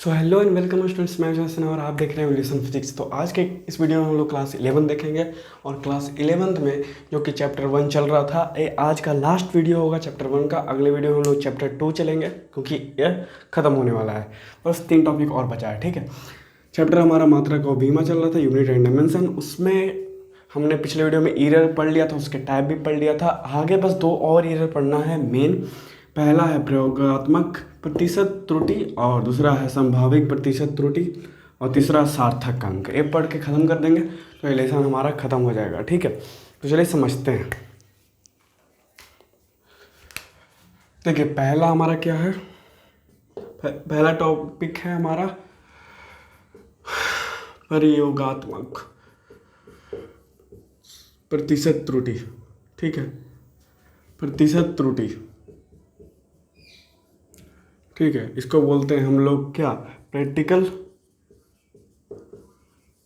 So hello and welcome students, मैं जैसन और आप देख रहे हैं रिलेशन फिजिक्स। तो आज के इस वीडियो में हम लोग क्लास 11 देखेंगे और क्लास 11th में जो कि चैप्टर 1 चल रहा था, ये आज का लास्ट वीडियो होगा चैप्टर 1 का। अगले वीडियो में हम लोग चैप्टर 2 चलेंगे क्योंकि ये ख़त्म होने वाला है। बस 3 टॉपिक और बचा है, ठीक है। चैप्टर हमारा मात्रा का बीमा चल रहा था, यूनिट एंड डायमेंशन। उसमें हमने पिछले वीडियो में ईरर पढ़ लिया था, उसके टाइप भी पढ़ लिया था। आगे बस 2 और ईरर पढ़ना है मेन। पहला है प्रयोगात्मक प्रतिशत त्रुटि और दूसरा है संभाविक प्रतिशत त्रुटि और तीसरा सार्थक अंक। ये पढ़ के ख़त्म कर देंगे तो ये लेसन हमारा ख़त्म हो जाएगा, ठीक है। तो चलिए समझते हैं। देखिए पहला हमारा क्या है, पहला टॉपिक है हमारा प्रयोगात्मक प्रतिशत त्रुटि, ठीक है। प्रतिशत त्रुटि, ठीक है। इसको बोलते हैं हम लोग क्या,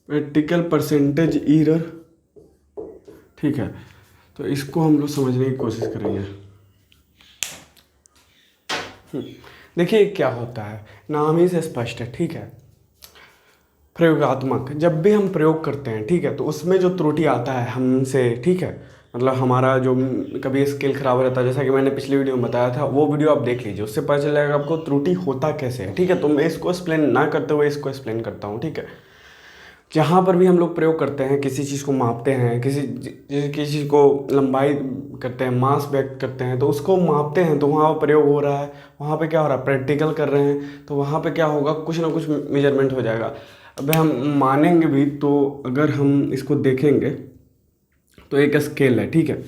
प्रैक्टिकल परसेंटेज ईरर, ठीक है। तो इसको हम लोग समझने की कोशिश करेंगे। देखिए क्या होता है, नाम ही से स्पष्ट है, ठीक है। प्रयोगात्मक, जब भी हम प्रयोग करते हैं, ठीक है, तो उसमें जो त्रुटि आता है हमसे, ठीक है, मतलब हमारा जो कभी स्केल खराब रहता है, जैसा कि मैंने पिछले वीडियो में बताया था, वो वीडियो आप देख लीजिए, उससे पता चल जाएगा आपको त्रुटि होता कैसे है, ठीक है। तो मैं इसको एक्सप्लेन ना करते हुए इसको एक्सप्लेन करता हूँ, ठीक है। जहाँ पर भी हम लोग प्रयोग करते हैं, किसी चीज़ को मापते हैं, किसी चीज़ को लंबाई करते हैं, मास व्यक्त करते हैं, तो उसको मापते हैं, तो वहाँ प्रयोग हो रहा है। वहाँ पे क्या हो रहा है, प्रैक्टिकल कर रहे हैं, तो वहाँ पे क्या होगा, कुछ ना कुछ मेजरमेंट हो जाएगा। अब हम मानेंगे भी तो अगर हम इसको देखेंगे तो एक स्केल है, ठीक है।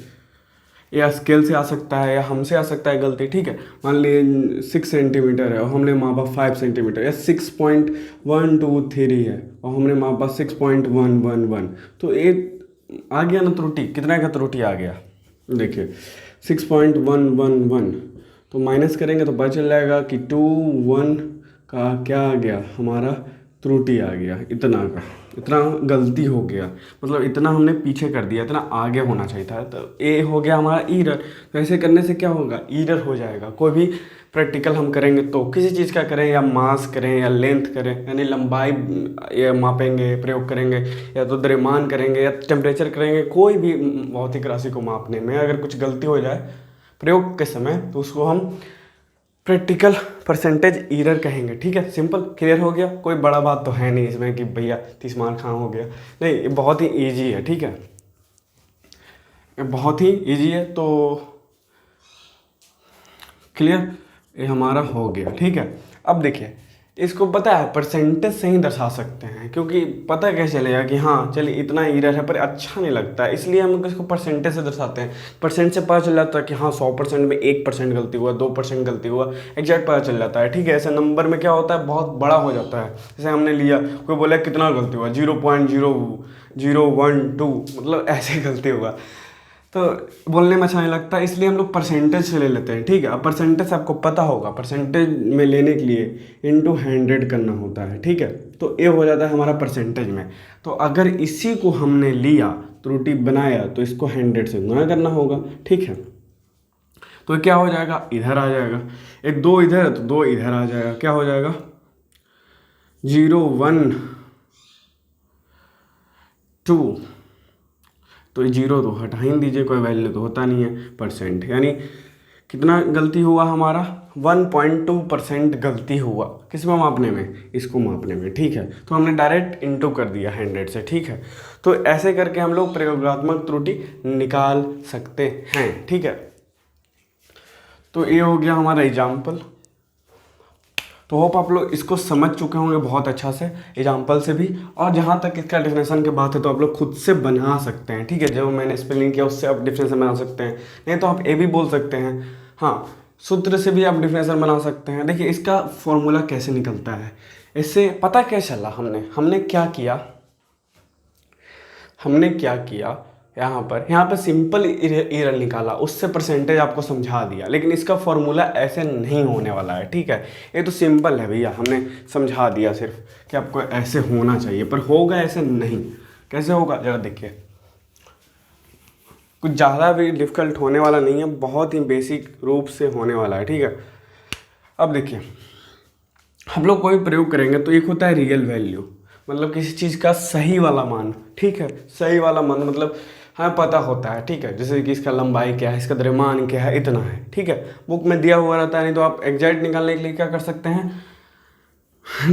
या स्केल से आ सकता है या हमसे आ सकता है गलती, ठीक है। मान लीजिए 6 सेंटीमीटर है और हमने मापा 5 सेंटीमीटर, या 6.123 है और हमने मापा 6.111, तो एक आ गया ना त्रुटि। कितना का त्रुटि आ गया, देखिए 6.111, तो माइनस करेंगे तो पता चल जाएगा कि 21 का क्या आ गया, हमारा त्रुटि आ गया, इतना का, इतना गलती हो गया, मतलब इतना हमने पीछे कर दिया, इतना आगे होना चाहिए था। तो ये हो गया हमारा ईरर। तो ऐसे करने से क्या होगा, ईरर हो जाएगा। कोई भी प्रैक्टिकल हम करेंगे तो किसी चीज़ का करें, या मास करें या लेंथ करें, यानी लंबाई या मापेंगे, प्रयोग करेंगे, या तो द्रव्यमान करेंगे या टेम्परेचर करेंगे, कोई भी भौतिक राशि को मापने में अगर कुछ गलती हो जाए प्रयोग के समय, तो उसको हम प्रैक्टिकल परसेंटेज ईरर कहेंगे, ठीक है। सिंपल, क्लियर हो गया। कोई बड़ा बात तो है नहीं इसमें कि भैया 30 मार्क कहाँ हो गया, नहीं, ये बहुत ही इजी है, ठीक है। ये बहुत ही इजी है, तो क्लियर, ये हमारा हो गया, ठीक है। अब देखिए, इसको पता है परसेंटेज से ही दर्शा सकते हैं, क्योंकि पता कैसे चलेगा कि हाँ चलिए इतना ईरर है, पर अच्छा नहीं लगता है, इसलिए हम इसको परसेंटेज से दर्शाते हैं। परसेंट से पता चल जाता है कि हाँ 100% में 1% गलती हुआ, 2% गलती हुआ, एग्जैक्ट पता चल जाता है, ठीक है। ऐसे नंबर में क्या होता है, बहुत बड़ा हो जाता है। जैसे हमने लिया, कोई बोला कितना गलती हुआ, 0.0012, मतलब ऐसे गलती हुआ, तो बोलने में अच्छा नहीं लगता, इसलिए हम लोग परसेंटेज से ले लेते हैं, ठीक है। अब परसेंटेज आपको पता होगा, परसेंटेज में लेने के लिए इनटू 100 करना होता है, ठीक है। तो ये हो जाता है हमारा परसेंटेज में। तो अगर इसी को हमने लिया, त्रुटि बनाया, तो इसको 100 से गुना करना होगा, ठीक है। तो क्या हो जाएगा, इधर आ जाएगा, एक 2 इधर है तो 2 इधर आ जाएगा, क्या हो जाएगा 0.112, तो 0 तो हटा ही दीजिए, कोई वैल्यू तो होता नहीं है, परसेंट, यानी कितना गलती हुआ हमारा, 1.2% गलती हुआ, किस में मापने में, इसको मापने में, ठीक है। तो हमने डायरेक्ट इंटू कर दिया 100 से, ठीक है। तो ऐसे करके हम लोग प्रयोगात्मक त्रुटि निकाल सकते हैं, ठीक है। तो ये हो गया हमारा एग्जाम्पल। तो होप आप लोग इसको समझ चुके होंगे बहुत अच्छा से, एग्जाम्पल से भी। और जहाँ तक इसका डिफिनेशन की बात है तो आप लोग खुद से बना सकते हैं, ठीक है। जो मैंने स्पेलिंग किया उससे आप डिफिनेशन बना सकते हैं, नहीं तो आप ये भी बोल सकते हैं, हाँ सूत्र से भी आप डिफिनेशन बना सकते हैं। देखिए इसका फॉर्मूला कैसे निकलता है, इससे पता कैसे चला, हमने क्या किया, यहाँ पर सिंपल एरर निकाला, उससे परसेंटेज आपको समझा दिया, लेकिन इसका फॉर्मूला ऐसे नहीं होने वाला है, ठीक है। ये तो सिंपल है भैया, हमने समझा दिया सिर्फ कि आपको ऐसे होना चाहिए, पर होगा ऐसे नहीं। कैसे होगा जरा देखिए, कुछ ज़्यादा भी डिफ़िकल्ट होने वाला नहीं है, बहुत ही बेसिक रूप से होने वाला है, ठीक है। अब देखिए हम लोग कोई प्रयोग करेंगे तो एक होता है रियल वैल्यू, मतलब किसी चीज़ का सही वाला मान, ठीक है, सही वाला मान मतलब हमें पता होता है, ठीक है, जैसे कि इसका लंबाई क्या है, इसका द्रव्यमान क्या है, इतना है, ठीक है, बुक में दिया हुआ रहता है। नहीं तो आप एग्जैक्ट निकालने के लिए क्या कर सकते हैं,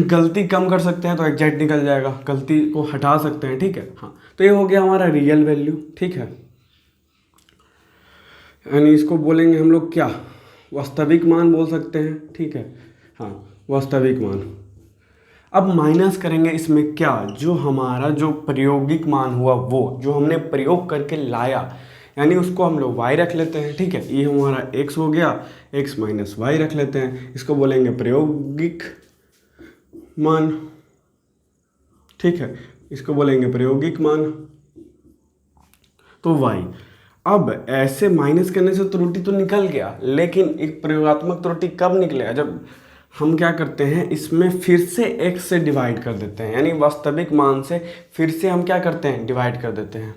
गलती कम कर सकते हैं तो एग्जैक्ट निकल जाएगा, गलती को हटा सकते हैं, ठीक है। हाँ, तो ये हो गया हमारा रियल वैल्यू, ठीक है, यानी इसको बोलेंगे हम लोग क्या, वास्तविक मान बोल सकते हैं, ठीक है। हाँ, वास्तविक मान। अब माइनस करेंगे इसमें क्या, जो हमारा जो प्रायोगिक मान हुआ वो जो हमने प्रयोग करके लाया, यानी उसको हम लोग y रख लेते हैं, ठीक है। ये हमारा x हो गया, x माइनस वाई रख लेते हैं, इसको बोलेंगे प्रायोगिक मान, ठीक है, इसको बोलेंगे प्रायोगिक मान, तो y। अब ऐसे माइनस करने से त्रुटि तो निकल गया, लेकिन एक प्रयोगात्मक त्रुटि कब निकलेगा, जब हम क्या करते हैं, इसमें फिर से x से डिवाइड कर देते हैं, यानी वास्तविक मान से फिर से हम क्या करते हैं, डिवाइड कर देते हैं,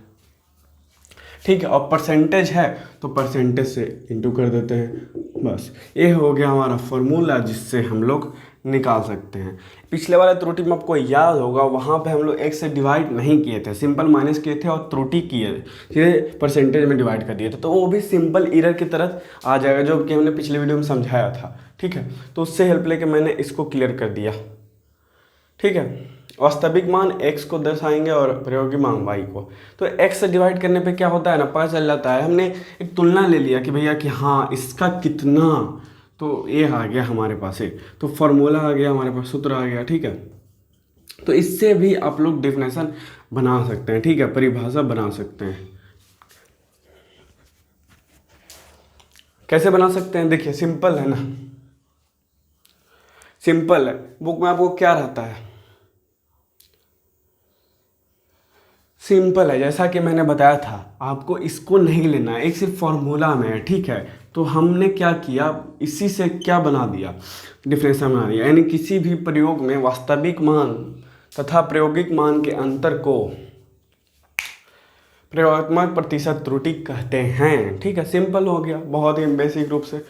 ठीक है। और परसेंटेज है तो परसेंटेज से इंटू कर देते हैं, बस ये हो गया हमारा फॉर्मूला जिससे हम लोग निकाल सकते हैं। पिछले वाले त्रुटि में आपको याद होगा, वहाँ पे हम लोग x से डिवाइड नहीं किए थे, सिंपल माइनस किए थे और त्रुटि किए थे, सीधे परसेंटेज में डिवाइड कर दिए थे, तो वो भी सिंपल एरर की तरह आ जाएगा, जो कि हमने पिछले वीडियो में समझाया था, ठीक है। तो उससे हेल्प लेके मैंने इसको क्लियर कर दिया, ठीक है। वास्तविक मान x को दर्शाएंगे और प्रायोगिक मान y को, तो x से डिवाइड करने पे क्या होता है ना, पता चल जाता है, हमने एक तुलना ले लिया कि भैया कि हाँ इसका कितना, तो ये आ गया हमारे पास, तो फॉर्मूला आ गया हमारे पास, सूत्र आ गया, ठीक है। तो इससे भी आप लोग डेफिनेशन बना सकते हैं, ठीक है, परिभाषा बना सकते हैं। कैसे बना सकते हैं, देखिए सिंपल है ना, सिंपल है। बुक में आपको क्या रहता है, सिंपल है, जैसा कि मैंने बताया था, आपको इसको नहीं लेना है, एक सिर्फ फॉर्मूला में है, ठीक है। तो हमने क्या किया, इसी से क्या बना दिया, डिफरेंशियल बना दिया, यानी किसी भी प्रयोग में वास्तविक मान तथा प्रायोगिक मान के अंतर को प्रयोगात्मक प्रतिशत त्रुटि कहते हैं, ठीक है। सिंपल हो गया, बहुत ही बेसिक रूप से,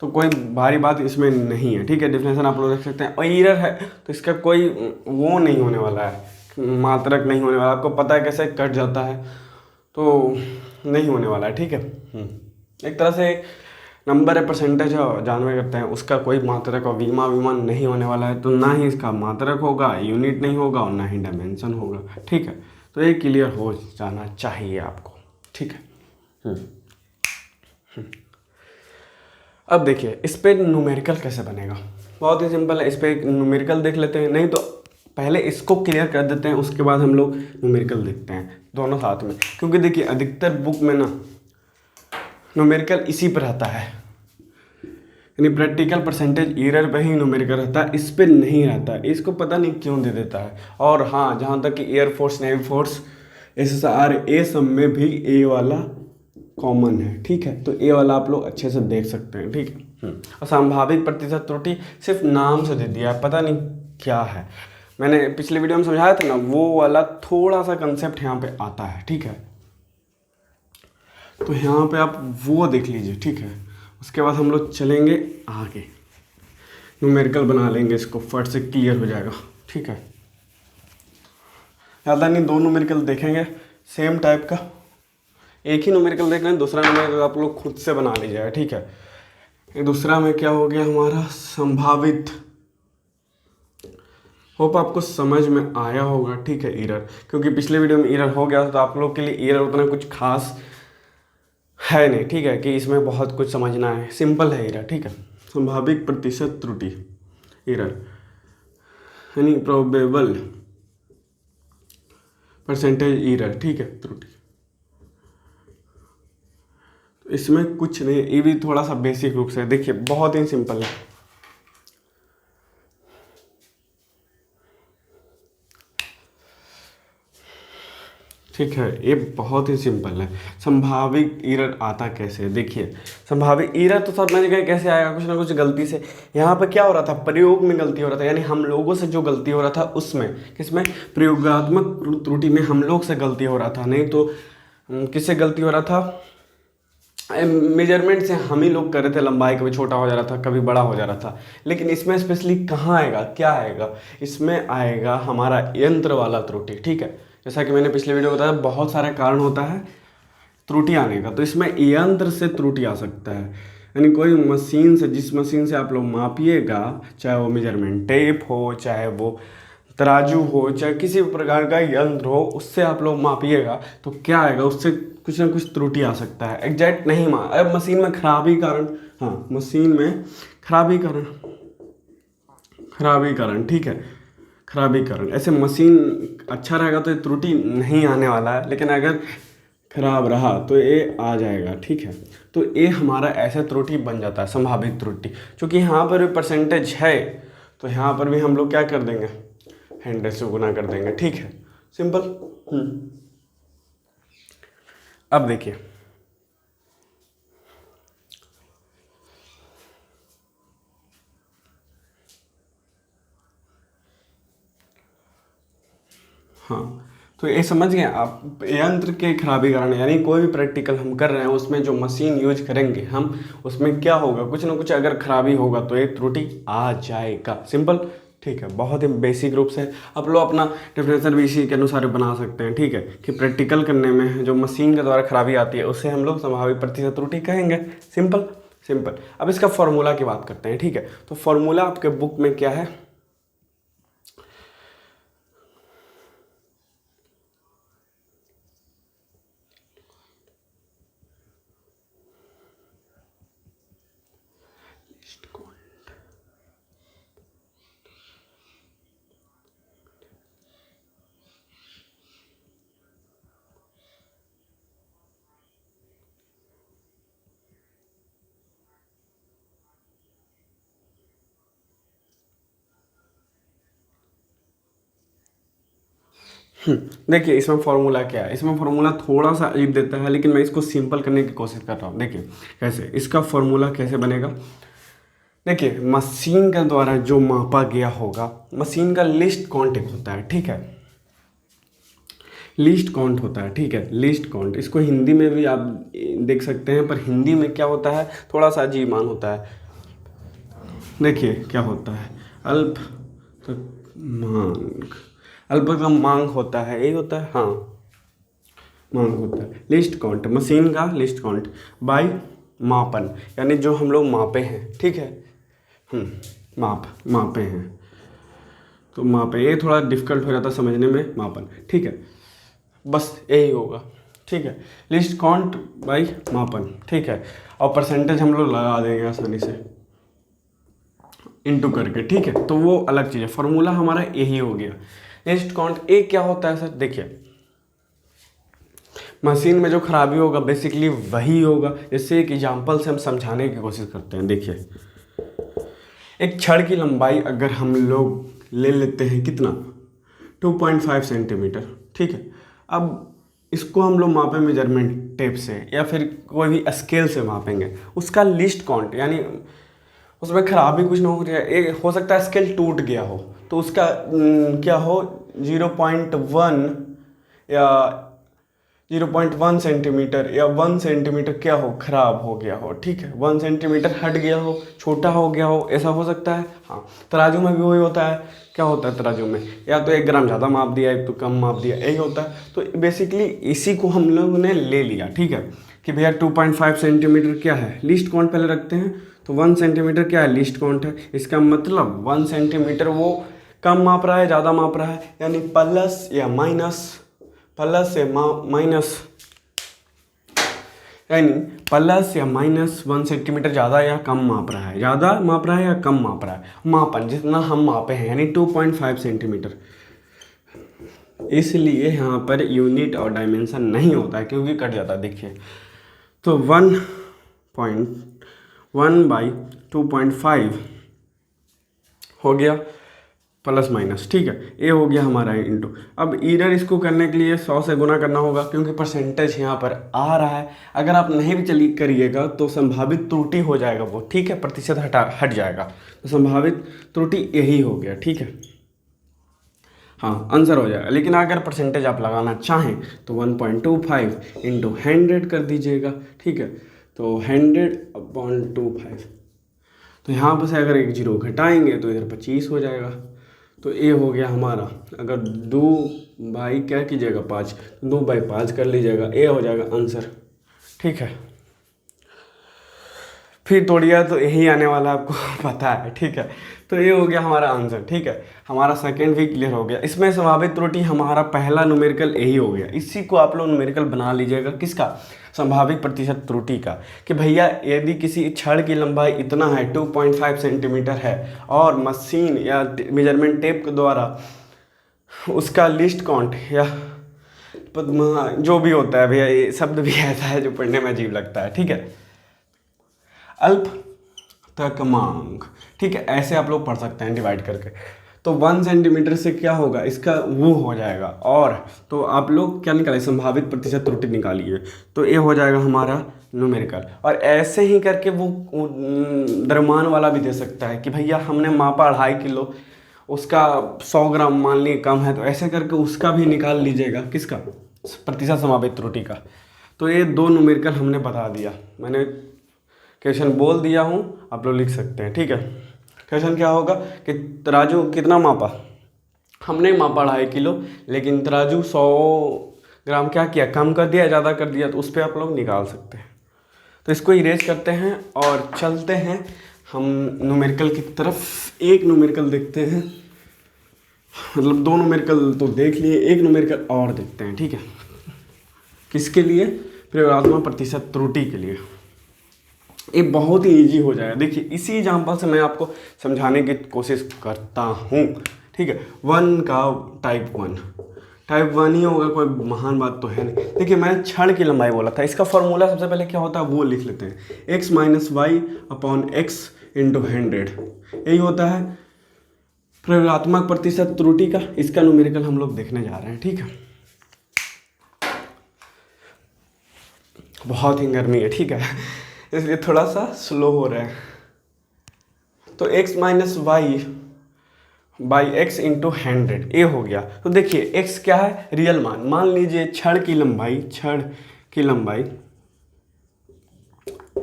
तो कोई भारी बात इसमें नहीं है, ठीक है। डिफरेंशियल आप लोग देख सकते हैं, और एरर है तो इसका कोई वो नहीं होने वाला है, मात्रक नहीं होने वाला, आपको पता है कैसे कट जाता है, तो नहीं होने वाला है, ठीक है। एक तरह से नंबर है, परसेंटेज है, जानवे करते हैं, उसका कोई मात्रक और विमा नहीं होने वाला है, तो ना ही इसका मात्रक होगा, यूनिट नहीं होगा, और ना ही डायमेंशन होगा, ठीक है। तो ये क्लियर हो जाना चाहिए आपको, ठीक है। अब देखिए इस पर न्यूमेरिकल कैसे बनेगा, बहुत ही सिंपल है, इस पर एक न्यूमेरिकल देख लेते हैं, नहीं तो पहले इसको क्लियर कर देते हैं, उसके बाद हम लोग न्यूमेरिकल देखते हैं दोनों साथ में, क्योंकि देखिए अधिकतर बुक में ना न्यूमेरिकल इसी पर रहता है, यानी प्रैक्टिकल परसेंटेज एरर पे ही न्यूमेरिकल रहता है, इस पर नहीं रहता है, इसको पता नहीं क्यों दे देता है। और हाँ, जहाँ तक कि एयरफोर्स, नेवी फोर्स, SSR, ये सब में भी ए वाला कॉमन है, ठीक है। तो ए वाला आप लोग अच्छे से देख सकते हैं, ठीक है। और संभावित प्रतिशत त्रुटि सिर्फ नाम से दे दिया है, पता नहीं क्या है, मैंने पिछले वीडियो में समझाया था ना, वो वाला थोड़ा सा कंसेप्ट यहाँ पे आता है, ठीक है। तो यहाँ पे आप वो देख लीजिए, ठीक है। उसके बाद हम लोग चलेंगे आगे, न्यूमेरिकल बना लेंगे, इसको फट से क्लियर हो जाएगा, ठीक है। ज़्यादा नहीं, दो न्यूमेरिकल देखेंगे सेम टाइप का, एक ही न्यूमेरिकल देख लें, दूसरा न्यूमेरिकल आप लोग खुद से बना लीजिएगा, ठीक है। ये दूसरा में क्या हो गया हमारा, संभावित, होप आपको समझ में आया होगा, ठीक है। एरर, क्योंकि पिछले वीडियो में एरर हो गया था, तो आप लोग के लिए एरर उतना कुछ खास है नहीं, ठीक है, कि इसमें बहुत कुछ समझना है, सिंपल है एरर, ठीक है। संभावित प्रतिशत त्रुटि एरर, यानी प्रोबेबल परसेंटेज एरर, ठीक है, त्रुटि। तो इसमें कुछ नहीं, ये भी थोड़ा सा बेसिक रूप से देखिए, बहुत ही सिंपल है। ठीक है, ये बहुत ही सिंपल है। संभावित एरर आता कैसे, देखिए संभावित एरर तो सब जगह कैसे आएगा, कुछ ना कुछ गलती से। यहाँ पर क्या हो रहा था, प्रयोग में गलती हो रहा था, यानी हम लोगों से जो गलती हो रहा था उसमें, किसमें, प्रयोगात्मक त्रुटि में हम लोग से गलती हो रहा था, नहीं तो किससे गलती हो रहा था, मेजरमेंट से हम ही लोग कर रहे थे, लंबाई कभी छोटा हो जा रहा था कभी बड़ा हो जा रहा था। लेकिन इसमें स्पेशली कहाँ आएगा, क्या आएगा, इसमें आएगा हमारा यंत्र वाला त्रुटि। ठीक है, जैसा कि मैंने पिछले वीडियो बताया बहुत सारे कारण होता है त्रुटि आने का, तो इसमें यंत्र से त्रुटि आ सकता है। यानी कोई मशीन से, जिस मशीन से आप लोग मापिएगा, चाहे वो मेजरमेंट टेप हो, चाहे वो तराजू हो, चाहे किसी भी प्रकार का यंत्र हो, उससे आप लोग मापिएगा तो क्या आएगा, उससे कुछ ना कुछ त्रुटि आ सकता है। एग्जैक्ट नहीं अब मशीन में खराबी कारण, हाँ मशीन में खराबी कारण ठीक है, खराबी कारण। ऐसे मशीन अच्छा रहेगा तो ये त्रुटि नहीं आने वाला है, लेकिन अगर खराब रहा तो ये आ जाएगा। ठीक है, तो ये हमारा ऐसा त्रुटि बन जाता है, संभावित त्रुटि। क्योंकि यहाँ पर भी परसेंटेज है तो यहाँ पर भी हम लोग क्या कर देंगे, 100 से गुना कर देंगे। ठीक है, सिंपल। अब देखिए, हाँ तो ये समझ गए आप, यंत्र के खराबी कारण, यानी कोई भी प्रैक्टिकल हम कर रहे हैं उसमें जो मशीन यूज करेंगे हम, उसमें क्या होगा, कुछ ना कुछ अगर खराबी होगा तो एक त्रुटि आ जाएगा। सिंपल। ठीक है, बहुत ही बेसिक रूप से आप लोग अपना डेफिनेशन भी इसी के अनुसार बना सकते हैं। ठीक है, कि प्रैक्टिकल करने में जो मशीन के द्वारा खराबी आती है उससे हम लोग संभावित प्रतिशत त्रुटि कहेंगे। Simple simple. अब इसका फॉर्मूला की बात करते हैं। ठीक है, तो फॉर्मूला आपके बुक में क्या है, देखिए इसमें फॉर्मूला क्या है, इसमें फॉर्मूला थोड़ा सा अजीब देता है, लेकिन मैं इसको सिंपल करने की कोशिश कर रहा हूँ। देखिए कैसे इसका फॉर्मूला कैसे बनेगा। देखिए मशीन के द्वारा जो मापा गया होगा, मशीन का लिस्ट काउंट एक होता है। ठीक है, लिस्ट काउंट होता है। ठीक है, लिस्ट काउंट, इसको हिंदी में भी आप देख सकते हैं, पर हिंदी में क्या होता है, थोड़ा सा अजीब मान होता है। देखिए क्या होता है, अल्प तक मांग, अल्प का मांग होता है, यही होता है, हाँ मांग होता है। लिस्ट काउंट, मशीन का लिस्ट काउंट बाय मापन, यानी जो हम लोग मापे हैं। ठीक है, मापे हैं, तो मापे, ये थोड़ा डिफिकल्ट हो जाता है समझने में, मापन। ठीक है, बस यही होगा। ठीक है, लिस्ट काउंट बाय मापन। ठीक है, और परसेंटेज हम लोग लगा देंगे आसानी से इनटू करके। ठीक है, तो वो अलग चीज़ है, फॉर्मूला हमारा यही हो गया। लिस्ट काउंट एक क्या होता है सर, देखिए मशीन में जो खराबी होगा बेसिकली वही होगा। जैसे एक एग्जांपल से हम समझाने की कोशिश करते हैं। देखिए एक छड़ की लंबाई अगर हम लोग ले लेते हैं कितना, 2.5 सेंटीमीटर। ठीक है, अब इसको हम लोग मापें मेजरमेंट टेप से या फिर कोई भी स्केल से मापेंगे, उसका लिस्ट काउंट, यानी उसमें खराबी कुछ ना हो जाए, एक हो सकता है स्केल टूट गया हो तो उसका क्या हो, 0.1 या 0.1 सेंटीमीटर या 1 सेंटीमीटर क्या हो, खराब हो गया हो। ठीक है, 1 सेंटीमीटर हट गया हो, छोटा हो गया हो, ऐसा हो सकता है। हाँ, तराजू में भी वही होता है। क्या होता है तराजू में, या तो 1 ग्राम ज़्यादा माप दिया, एक तो कम माप दिया, यही होता है। तो बेसिकली इसी को हम लोगों ने ले लिया। ठीक है, कि भैया 2.5 सेंटीमीटर क्या है, लिस्ट काउंट पहले रखते हैं, तो 1 सेंटीमीटर क्या है, लिस्ट काउंट है। इसका मतलब 1 सेंटीमीटर वो कम माप रहा है, ज़्यादा माप रहा है, यानी प्लस या माइनस, प्लस या माइनस, यानी प्लस या माइनस 1 सेंटीमीटर ज़्यादा या कम माप रहा है, ज़्यादा माप रहा है या कम माप रहा है, मापन जितना हम मापे हैं, यानी 2.5 सेंटीमीटर। इसलिए यहाँ पर यूनिट और डायमेंशन नहीं होता है क्योंकि कट जाता है। देखिए तो 1/2.5 हो गया प्लस माइनस। ठीक है, ये हो गया हमारा इंटू। अब इधर इसको करने के लिए 100 से गुना करना होगा क्योंकि परसेंटेज यहाँ पर आ रहा है। अगर आप नहीं भी चलिए करिएगा तो संभावित त्रुटि हो जाएगा वो। ठीक है, प्रतिशत हट जाएगा, तो संभावित त्रुटि यही हो गया। ठीक है, हाँ आंसर हो जाएगा। लेकिन अगर परसेंटेज आप लगाना चाहें तो 1.25 इंटू 100 कर दीजिएगा। ठीक है, तो 100/25, तो यहाँ पर से अगर एक जीरो घटाएंगे तो इधर 25 हो जाएगा। तो ये हो गया हमारा, अगर 2/, क्या कीजिएगा 5, 2/5 कर लीजिएगा, ये हो जाएगा आंसर। ठीक है, फिर तोड़िए तो यही आने वाला आपको पता है। ठीक है, तो ये हो गया हमारा आंसर। ठीक है, हमारा सेकंड भी क्लियर हो गया। इसमें संभावित त्रुटि हमारा पहला न्यूमेरिकल यही हो गया। इसी को आप लोग न्यूमेरिकल बना लीजिएगा, किसका, संभावित प्रतिशत त्रुटि का, कि भैया यदि किसी छड़ की लंबाई इतना है 2.5 सेंटीमीटर है और मशीन या मेजरमेंट टेप के द्वारा उसका लिस्ट काउंट या जो भी होता है भैया, ये शब्द भी ऐसा है जो पढ़ने में अजीब लगता है। ठीक है, अल्पतमांक, ठीक है, ऐसे आप लोग पढ़ सकते हैं डिवाइड करके। तो 1 सेंटीमीटर से क्या होगा, इसका वो हो जाएगा। और तो आप लोग क्या निकालिए, संभावित प्रतिशत त्रुटि निकालिए, तो ये हो जाएगा हमारा न्यूमेरिकल। और ऐसे ही करके वो द्रव्यमान वाला भी दे सकता है कि भैया हमने मापा 2.5 किलो, उसका 100 ग्राम मान लिए कम है, तो ऐसे करके उसका भी निकाल लीजिएगा, किसका, प्रतिशत संभावित त्रुटि का। तो ये 2 न्यूमेरिकल हमने बता दिया, मैंने क्वेश्चन बोल दिया हूँ, आप लोग लिख सकते हैं। ठीक है, क्वेश्चन क्या होगा कि तराजू कितना मापा, हमने मापा 2.5 किलो, लेकिन तराजू 100 ग्राम क्या किया, कम कर दिया, ज़्यादा कर दिया, तो उस पर आप लोग निकाल सकते हैं। तो इसको इरेज करते हैं और चलते हैं हम न्यूमेरिकल की तरफ। एक न्यूमेरिकल देखते हैं, मतलब 2 न्यूमेरिकल तो देख लिए, एक न्यूमेरिकल और देखते हैं। ठीक है, किसके लिए, प्रयोगात्मक प्रतिशत त्रुटि के लिए। ये बहुत ही इजी हो जाएगा। देखिए इसी एग्जाम्पल से मैं आपको समझाने की कोशिश करता हूँ। ठीक है, 1 का टाइप 1 ही होगा, कोई महान बात तो है नहीं। देखिए मैंने छड़ की लंबाई बोला था, इसका फॉर्मूला सबसे पहले क्या होता है वो लिख लेते हैं, x - y/x × 100, यही होता है प्रयोगात्मक प्रतिशत त्रुटि का। इसका न्यूमेरिकल हम लोग देखने जा रहे हैं। ठीक है, बहुत ही गर्मी है, ठीक है, इसलिए थोड़ा सा स्लो हो रहा है। तो x - y/x × 100 ये हो गया। तो देखिए x क्या है, रियल मान लीजिए छड़ की लंबाई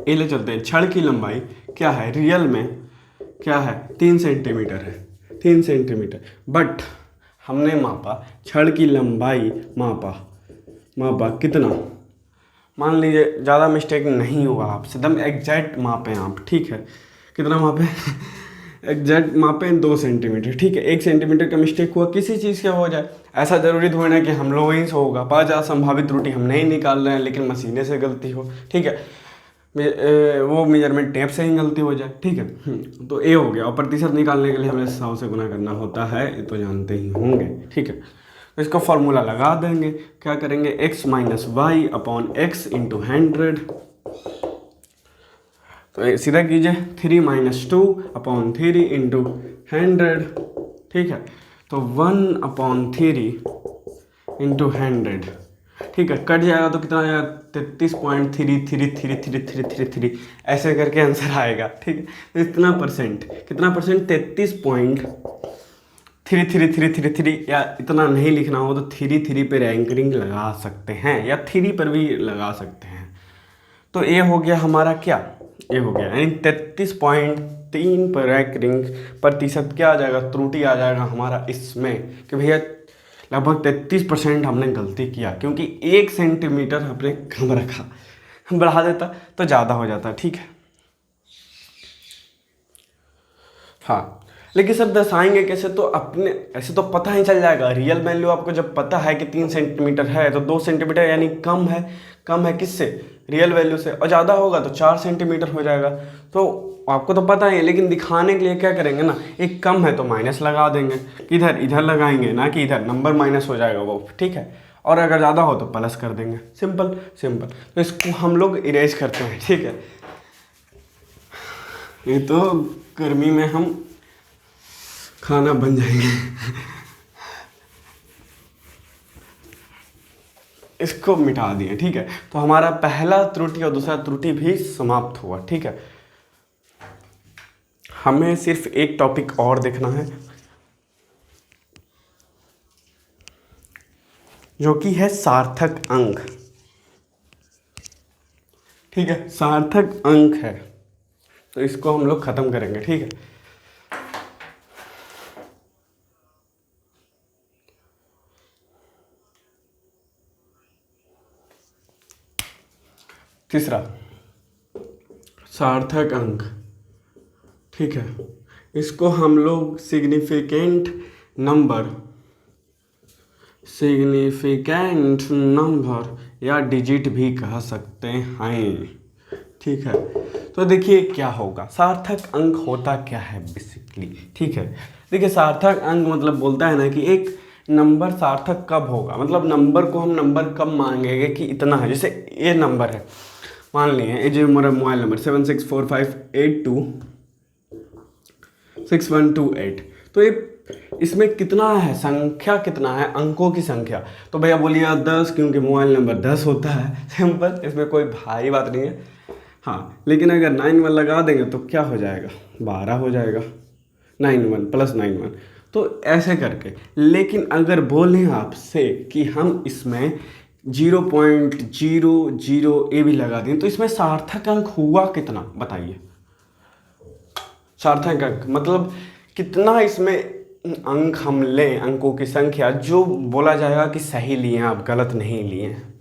ये ले चलते हैं, छड़ की लंबाई क्या है, रियल में क्या है, 3 सेंटीमीटर है, 3 सेंटीमीटर। बट हमने मापा छड़ की लंबाई, मापा कितना, मान लीजिए ज़्यादा मिस्टेक नहीं हुआ आपसे, एकदम एग्जैक्ट मापें आप। ठीक है, कितना मापें एग्जैक्ट मापें 2 सेंटीमीटर। ठीक है, 1 सेंटीमीटर का मिस्टेक हुआ, किसी चीज़ का हो जाए, ऐसा ज़रूरी थोड़ी ना कि हम लोग ही से होगा। 50 संभावित त्रुटि हम नहीं निकाल रहे हैं, लेकिन मशीने से गलती हो, ठीक है, वो मेजरमेंट टेप से ही गलती हो जाए। ठीक है, तो ये हो गया। और प्रतिशत निकालने के लिए हमें 100 से गुना करना होता है, ये तो जानते ही होंगे। ठीक है, तो इसका फॉर्मूला लगा देंगे, क्या करेंगे, x - y/x × 100, तो सीधा कीजिए 3 - 2/3 × 100। ठीक है, तो 1/3 × 100। ठीक है, कट जाएगा तो कितना आएगा, 33.333333 ऐसे करके आंसर आएगा। ठीक है, तो कितना परसेंट 333333, या इतना नहीं लिखना हो तो 33 पे रैंकरिंग लगा सकते हैं, या 3 पर भी लगा सकते हैं। तो ये हो गया हमारा क्या, ये हो गया, यानी 33.3 पर रैंकरिंग प्रतिशत क्या आ जाएगा, त्रुटि आ जाएगा हमारा इसमें, कि भैया लगभग 33% हमने गलती किया, क्योंकि 1 सेंटीमीटर हमने कम रखा, बढ़ा देता तो ज़्यादा हो जाता। ठीक है, हाँ, लेकिन सर दर्शाएंगे कैसे, तो अपने ऐसे तो पता ही चल जाएगा। रियल वैल्यू आपको जब पता है कि 3 सेंटीमीटर है, तो 2 सेंटीमीटर यानी कम है किससे, रियल वैल्यू से, और ज़्यादा होगा तो 4 सेंटीमीटर हो जाएगा। तो आपको तो पता ही है, लेकिन दिखाने के लिए क्या करेंगे ना, एक कम है तो माइनस लगा देंगे, इधर लगाएंगे ना कि इधर, नंबर माइनस हो जाएगा वो। ठीक है, और अगर ज़्यादा हो तो प्लस कर देंगे, सिंपल। तो इसको हम लोग इरेज करते हैं। ठीक है, ये तो गर्मी में हम खाना बन जाएंगे। इसको मिटा दिए। ठीक है, तो हमारा पहला त्रुटि और दूसरा त्रुटि भी समाप्त हुआ। ठीक है, हमें सिर्फ एक टॉपिक और देखना है, जो कि है सार्थक अंक। ठीक है, सार्थक अंक है, तो इसको हम लोग खत्म करेंगे। ठीक है, तीसरा सार्थक अंक। ठीक है, इसको हम लोग सिग्निफिकेंट नंबर या डिजिट भी कह सकते हैं। ठीक है, तो देखिए क्या होगा, सार्थक अंक होता क्या है बेसिकली। ठीक है, देखिए सार्थक अंक मतलब बोलता है ना कि एक नंबर सार्थक कब होगा, मतलब नंबर को हम नंबर कब मांगेंगे कि इतना है। जैसे ये नंबर है, मान लिए ये जो हमारा मोबाइल नंबर 7645826128, तो ये इसमें कितना है, संख्या कितना है, अंकों की संख्या। तो भैया बोलिए 10, क्योंकि मोबाइल नंबर 10 होता है, सिंपल, इसमें कोई भारी बात नहीं है। हाँ, लेकिन अगर 91 लगा देंगे तो क्या हो जाएगा, 12 हो जाएगा, 91 + 91, तो ऐसे करके। लेकिन अगर बोलें आपसे कि हम इसमें 0.00 ए भी लगा दें, तो इसमें सार्थक अंक हुआ कितना, बताइए। सार्थक अंक मतलब कितना इसमें अंक हम लें, अंकों की संख्या, जो बोला जाएगा कि सही लिए हैं आप, गलत नहीं लिए हैं,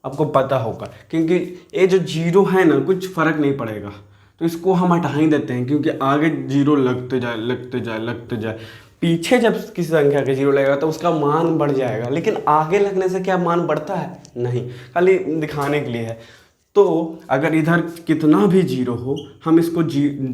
आपको पता होगा। क्योंकि ये जो 0 है ना, कुछ फ़र्क नहीं पड़ेगा, तो इसको हम हटा ही देते हैं, क्योंकि आगे 0 लगते जाए। पीछे जब किसी संख्या के 0 लगेगा तो उसका मान बढ़ जाएगा, लेकिन आगे लगने से क्या मान बढ़ता है, नहीं, खाली दिखाने के लिए है। तो अगर इधर कितना भी 0 हो, हम इसको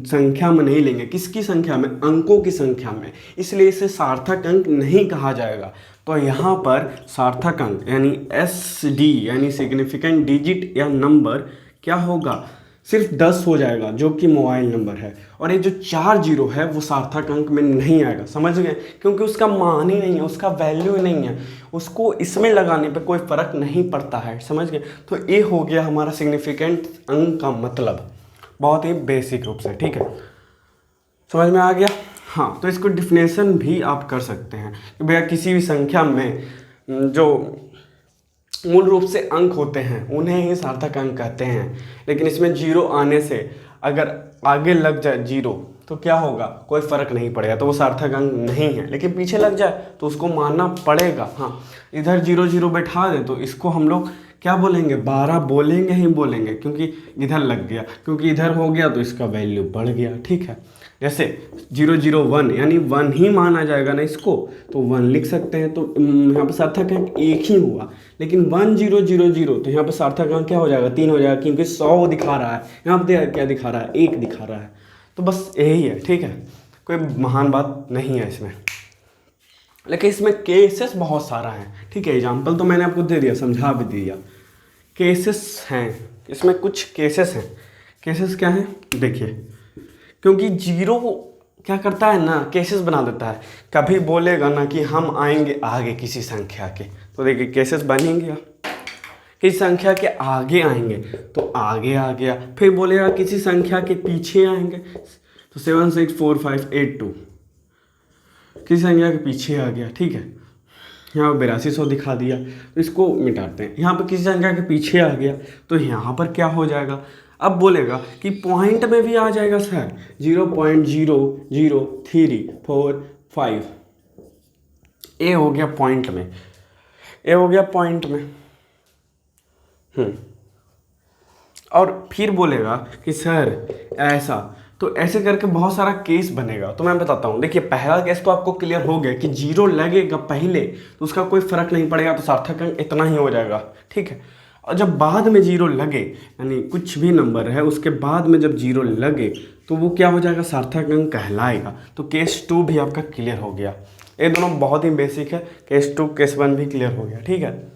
संख्या में नहीं लेंगे, किसकी संख्या में, अंकों की संख्या में, इसलिए इसे सार्थक अंक नहीं कहा जाएगा। तो यहाँ पर सार्थक अंक यानी SD यानी सिग्निफिकेंट डिजिट या नंबर क्या होगा, सिर्फ 10 हो जाएगा, जो कि मोबाइल नंबर है। और ये जो 4 0 है वो सार्थक अंक में नहीं आएगा, समझ गए, क्योंकि उसका मान ही नहीं है, उसका वैल्यू ही नहीं है, उसको इसमें लगाने पे कोई फ़र्क नहीं पड़ता है, समझ गए। तो ये हो गया हमारा सिग्निफिकेंट अंक का मतलब, बहुत ही बेसिक रूप से। ठीक है, समझ में आ गया। हाँ, तो इसको डिफिनेशन भी आप कर सकते हैं कि भैया किसी भी संख्या में जो मूल रूप से अंक होते हैं उन्हें ही सार्थक अंक कहते हैं। लेकिन इसमें 0 आने से अगर आगे लग जाए 0 तो क्या होगा, कोई फ़र्क नहीं पड़ेगा, तो वो सार्थक अंक नहीं है। लेकिन पीछे लग जाए तो उसको मानना पड़ेगा। हाँ, इधर 0 0 बैठा दे तो इसको हम लोग क्या बोलेंगे, 12 बोलेंगे ही बोलेंगे, क्योंकि इधर लग गया, क्योंकि इधर हो गया तो इसका वैल्यू बढ़ गया। ठीक है, जैसे 0 0 1 यानी 1 ही माना जाएगा ना इसको, तो 1 लिख सकते हैं, तो यहाँ पर सार्थक अंक 1 ही हुआ। लेकिन 1 0 0 0 तो यहाँ पर सार्थक अंक क्या हो जाएगा, 3 हो जाएगा, क्योंकि 100 दिखा रहा है, यहाँ पर क्या दिखा रहा है, 1 दिखा रहा है। तो बस यही है। ठीक है, कोई महान बात नहीं है इसमें, लेकिन इसमें केसेस बहुत सारा है। ठीक है, एग्जाम्पल तो मैंने आपको दे दिया, समझा भी दिया, केसेस हैं इसमें, कुछ केसेस हैं। केसेस क्या हैं, देखिए, क्योंकि 0 क्या करता है ना, केसेस बना देता है। कभी बोलेगा ना कि हम आएंगे आगे किसी संख्या के, तो देखिए केसेस बनेंगे, किसी संख्या के आगे आएंगे तो आगे आ गया, फिर बोलेगा किसी संख्या के पीछे आएंगे, तो 764582 किसी संख्या के पीछे आ गया। ठीक है, यहाँ पर 8200 दिखा दिया, तो इसको मिटाते हैं। यहाँ पर किसी संख्या के पीछे आ गया तो यहाँ पर क्या हो जाएगा, अब बोलेगा कि पॉइंट में भी आ जाएगा सर, 0.00345, ए हो गया पॉइंट में, ए हो गया पॉइंट में। और फिर बोलेगा कि सर ऐसा, तो ऐसे करके बहुत सारा केस बनेगा। तो मैं बताता हूँ, देखिए पहला केस तो आपको क्लियर हो गया कि 0 लगेगा पहले तो उसका कोई फ़र्क नहीं पड़ेगा, तो सार्थक अंक इतना ही हो जाएगा। ठीक है, और जब बाद में 0 लगे, यानी कुछ भी नंबर है उसके बाद में जब 0 लगे तो वो क्या हो जाएगा, सार्थक अंक कहलाएगा। तो केस 2 भी आपका क्लियर हो गया। ये दोनों बहुत ही बेसिक है, केस 2 केस 1 भी क्लियर हो गया। ठीक है,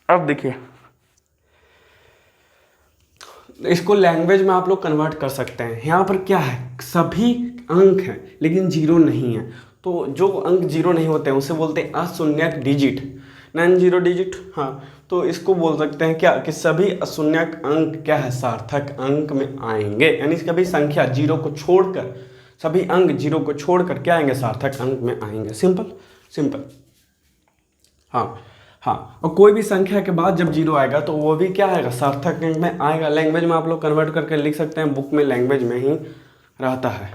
अब देखिए इसको लैंग्वेज में आप लोग कन्वर्ट कर सकते हैं। यहाँ पर क्या है, सभी अंक हैं लेकिन 0 नहीं है, तो जो अंक 0 नहीं होते हैं उसे बोलते हैं अशून्यक डिजिट, नॉन जीरो डिजिट। हाँ, तो इसको बोल सकते हैं क्या कि सभी अशून्यक अंक क्या है, सार्थक अंक में आएंगे, यानी कभी संख्या 0 को छोड़कर, सभी अंक 0 को छोड़कर क्या आएंगे, सार्थक अंक में आएंगे। Simple simple. हाँ, हाँ, और कोई भी संख्या के बाद जब जीरो आएगा तो वो भी क्या आएगा, सार्थक अंक में आएगा। लैंग्वेज में आप लोग कन्वर्ट करके लिख सकते हैं, बुक में लैंग्वेज में ही रहता है।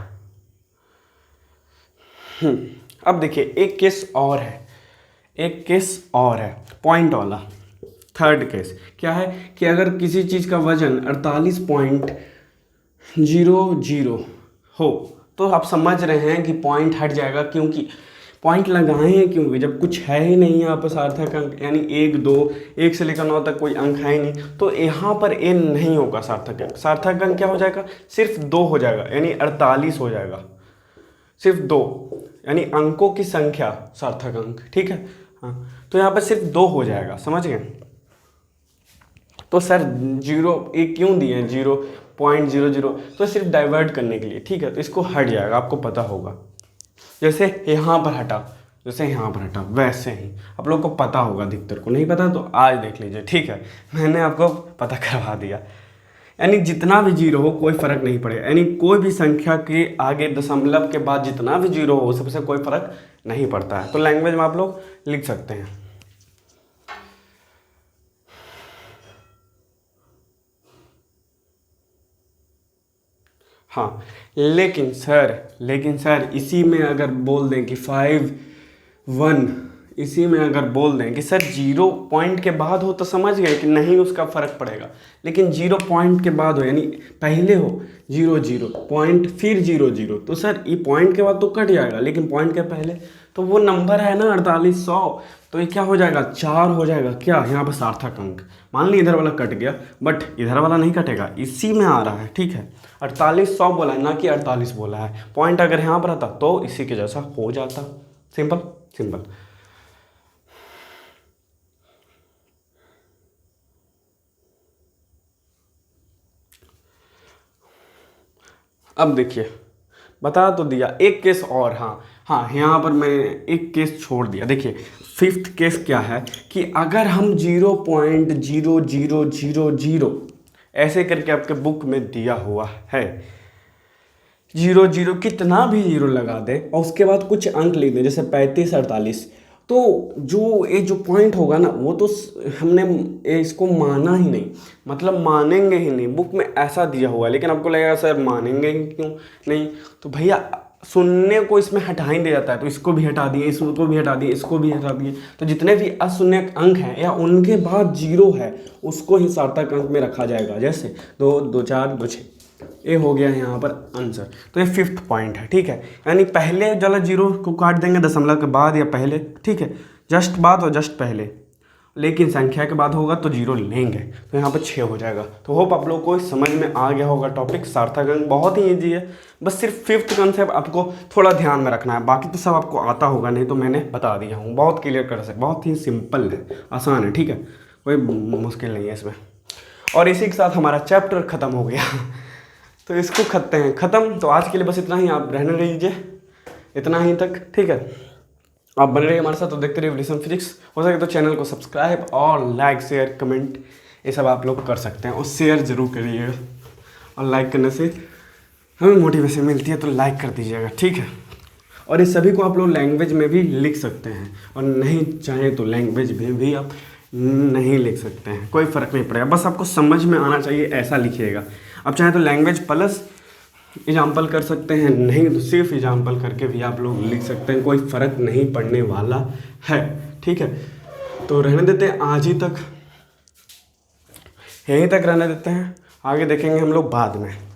अब देखिए एक केस और है, एक केस और है पॉइंट वाला। थर्ड केस क्या है कि अगर किसी चीज़ का वजन 48.00 हो तो आप समझ रहे हैं कि पॉइंट हट जाएगा, क्योंकि पॉइंट लगाए हैं क्योंकि जब कुछ है ही नहीं यहाँ पर सार्थक अंक, यानी 1 2 1 से लेकर 9 तक कोई अंक है ही नहीं, तो यहाँ पर ए नहीं होगा सार्थक अंक। सार्थक अंक क्या हो जाएगा, सिर्फ 2 हो जाएगा, यानी 48 हो जाएगा, सिर्फ 2, यानी अंकों की संख्या सार्थक अंक, ठीक है। हाँ, तो यहाँ पर सिर्फ 2 हो जाएगा, समझ गए। तो सर 0 एक क्यों दिए हैं 0.00, तो सिर्फ डाइवर्ट करने के लिए, ठीक है। तो इसको हट जाएगा, आपको पता होगा, जैसे यहाँ पर हटा, जैसे यहाँ पर हटा, वैसे ही आप लोग को पता होगा। अधिकतर को नहीं पता तो आज देख लीजिए, ठीक है, मैंने आपको पता करवा दिया। यानी जितना भी जीरो हो कोई फ़र्क नहीं पड़ेगा, यानी कोई भी संख्या के आगे दशमलव के बाद जितना भी जीरो हो सबसे कोई फ़र्क नहीं पड़ता है। तो लैंग्वेज में आप लोग लिख सकते हैं। हाँ, लेकिन सर इसी में अगर बोल दें कि 5 1, इसी में अगर बोल दें कि सर 0 पॉइंट के बाद हो तो समझ गए कि नहीं उसका फ़र्क पड़ेगा, लेकिन 0 पॉइंट के बाद हो, यानी पहले हो 0 0 पॉइंट फिर 0 0, तो सर ये पॉइंट के बाद तो कट जाएगा, लेकिन पॉइंट के पहले तो वो नंबर है ना 4800, तो ये क्या हो जाएगा 4 हो जाएगा, क्या यहाँ पर सार्थक अंक। मान ली इधर वाला कट गया, बट इधर वाला नहीं कटेगा, इसी में आ रहा है, ठीक है। 4800 बोला है ना कि 48 बोला है, पॉइंट अगर यहाँ पर आता तो इसी के जैसा हो जाता। Simple simple. अब देखिए बता तो दिया, एक केस और। हाँ, यहाँ पर मैंने एक केस छोड़ दिया। देखिए 5th केस क्या है कि अगर हम 0.0000 ऐसे करके आपके बुक में दिया हुआ है, 0 कितना भी जीरो लगा दे और उसके बाद कुछ अंक लिख दें, जैसे 35 48, तो जो ये जो पॉइंट होगा ना वो तो हमने इसको माना ही नहीं, मतलब मानेंगे ही नहीं। बुक में ऐसा दिया हुआ है, लेकिन आपको लगेगा सर मानेंगे ही क्यों नहीं, तो भैया शून्य को इसमें हटा ही दिया जाता है, तो इसको भी हटा दिए, इसको भी हटा दिए, इसको भी हटा दिए, तो जितने भी अशून्य अंक हैं या उनके बाद जीरो है उसको ही सार्थक अंक में रखा जाएगा। जैसे 2 2 4 2 6, ये हो गया यहाँ पर आंसर। तो ये 5th पॉइंट है, ठीक है। यानी पहले वाला जीरो को काट देंगे दशमलव के बाद या पहले, ठीक है, जस्ट बाद और जस्ट पहले, लेकिन संख्या के बाद होगा तो जीरो लेंगे, तो यहाँ पर 6 हो जाएगा। तो होप आप लोग को समझ में आ गया होगा टॉपिक। सार्थक अंक बहुत ही ईजी है, बस सिर्फ 5th कंसेप्ट आपको थोड़ा ध्यान में रखना है, बाकी तो सब आपको आता होगा, नहीं तो मैंने बता दिया हूँ, बहुत क्लियर कर सकते, बहुत ही सिंपल है, आसान है, ठीक है, कोई मुश्किल नहीं है इसमें। और इसी के साथ हमारा चैप्टर ख़त्म हो गया तो इसको करते हैं ख़त्म। तो आज के लिए बस इतना ही, आप रहने दीजिए इतना ही तक, ठीक है। आप बने रहिए हमारे साथ, तो देखते रहिए एवोल्यूशन फिजिक्स। हो सके तो चैनल को सब्सक्राइब और लाइक शेयर कमेंट ये सब आप लोग कर सकते हैं, और शेयर ज़रूर करिएगा, और लाइक करने से हमें मोटिवेशन मिलती है, तो लाइक कर दीजिएगा, ठीक है। और इस सभी को आप लोग लैंग्वेज में भी लिख सकते हैं, और नहीं चाहें तो लैंग्वेज में भी आप नहीं लिख सकते हैं, कोई फ़र्क नहीं पड़ेगा, बस आपको समझ में आना चाहिए ऐसा लिखिएगा। आप चाहें तो लैंग्वेज प्लस एग्जाम्पल कर सकते हैं, नहीं तो सिर्फ एग्जाम्पल करके भी आप लोग लिख सकते हैं, कोई फ़र्क नहीं पड़ने वाला है, ठीक है। तो रहने देते हैं आज ही तक, यहीं तक रहने देते हैं, आगे देखेंगे हम लोग बाद में।